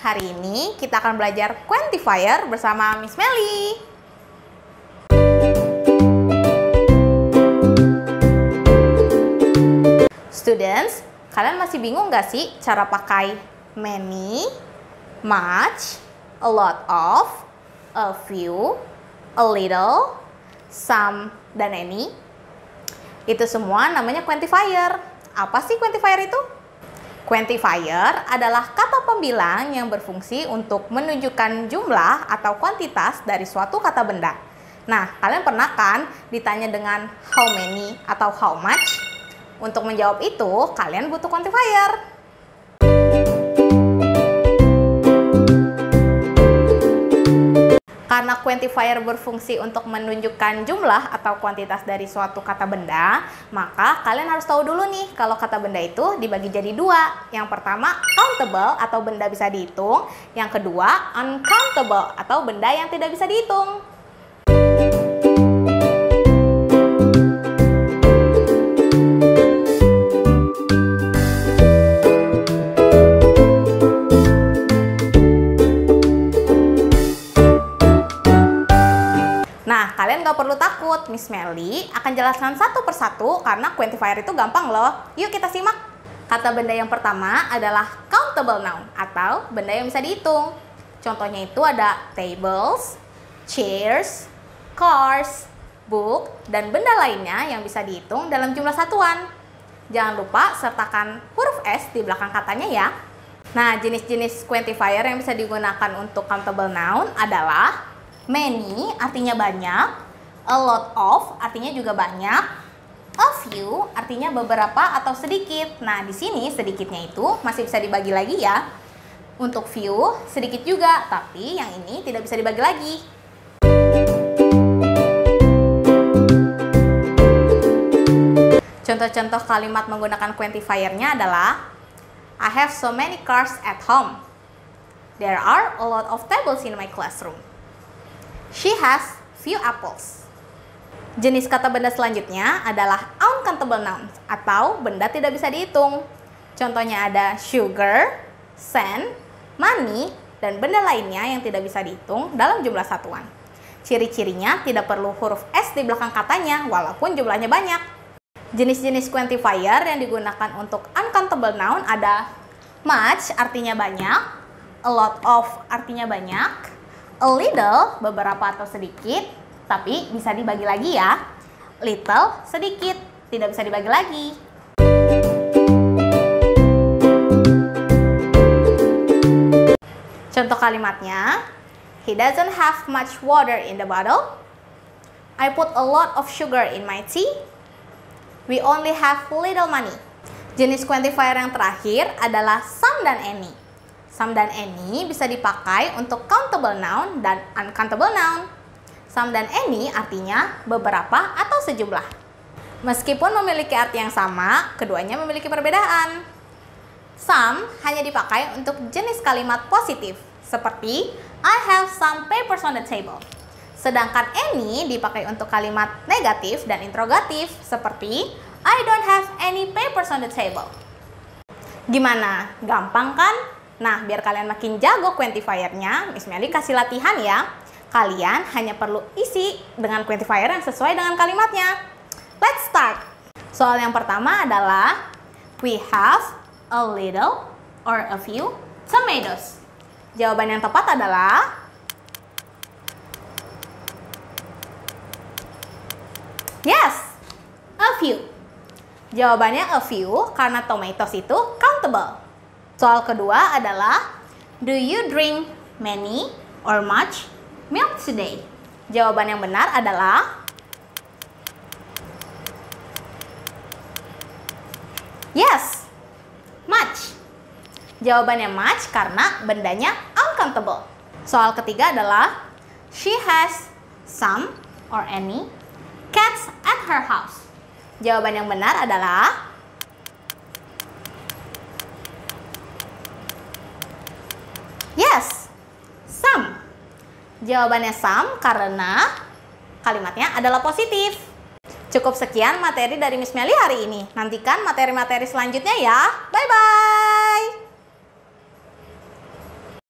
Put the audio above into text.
Hari ini kita akan belajar quantifier bersama Miss Melly. Students, kalian masih bingung nggak sih cara pakai many, much, a lot of, a few, a little, some, dan any? Itu semua namanya quantifier. Apa sih quantifier itu? Quantifier adalah kata pembilang yang berfungsi untuk menunjukkan jumlah atau kuantitas dari suatu kata benda. Nah, kalian pernah kan ditanya dengan how many atau how much? Untuk menjawab itu, kalian butuh quantifier. Karena quantifier berfungsi untuk menunjukkan jumlah atau kuantitas dari suatu kata benda, maka kalian harus tahu dulu nih kalau kata benda itu dibagi jadi dua. Yang pertama, countable atau benda bisa dihitung. Yang kedua, uncountable atau benda yang tidak bisa dihitung. Nah, kalian gak perlu takut, Miss Melly akan jelaskan satu persatu karena quantifier itu gampang loh. Yuk kita simak. Kata benda yang pertama adalah countable noun atau benda yang bisa dihitung. Contohnya itu ada tables, chairs, cars, book, dan benda lainnya yang bisa dihitung dalam jumlah satuan. Jangan lupa sertakan huruf S di belakang katanya ya. Nah, jenis-jenis quantifier yang bisa digunakan untuk countable noun adalah many artinya banyak, a lot of artinya juga banyak, a few artinya beberapa atau sedikit. Nah, di sini sedikitnya itu masih bisa dibagi lagi ya. Untuk few sedikit juga, tapi yang ini tidak bisa dibagi lagi. Contoh-contoh kalimat menggunakan quantifiernya adalah I have so many cars at home. There are a lot of tables in my classroom. She has few apples. Jenis kata benda selanjutnya adalah uncountable nouns atau benda tidak bisa dihitung. Contohnya ada sugar, sand, money, dan benda lainnya yang tidak bisa dihitung dalam jumlah satuan. Ciri-cirinya tidak perlu huruf S di belakang katanya walaupun jumlahnya banyak. Jenis-jenis quantifier yang digunakan untuk uncountable noun ada much artinya banyak, a lot of artinya banyak, a little, beberapa atau sedikit, tapi bisa dibagi lagi ya. Little, sedikit, tidak bisa dibagi lagi. Contoh kalimatnya, he doesn't have much water in the bottle. I put a lot of sugar in my tea. We only have little money. Jenis quantifier yang terakhir adalah some dan any. Some dan any bisa dipakai untuk countable noun dan uncountable noun. Some dan any artinya beberapa atau sejumlah. Meskipun memiliki arti yang sama, keduanya memiliki perbedaan. Some hanya dipakai untuk jenis kalimat positif, seperti I have some papers on the table. Sedangkan any dipakai untuk kalimat negatif dan interrogatif, seperti I don't have any papers on the table. Gimana? Gampang kan? Nah, biar kalian makin jago quantifiernya, Miss Melly kasih latihan ya. Kalian hanya perlu isi dengan quantifier yang sesuai dengan kalimatnya. Let's start. Soal yang pertama adalah we have a little or a few tomatoes. Jawaban yang tepat adalah yes, a few. Jawabannya a few karena tomatoes itu countable. Soal kedua adalah, do you drink many or much milk today? Jawaban yang benar adalah yes, much. Jawabannya much karena bendanya uncountable. Soal ketiga adalah, she has some or any cats at her house. Jawaban yang benar adalah yes, some. Jawabannya some karena kalimatnya adalah positif. Cukup sekian materi dari Miss Melly hari ini. Nantikan materi-materi selanjutnya ya. Bye-bye!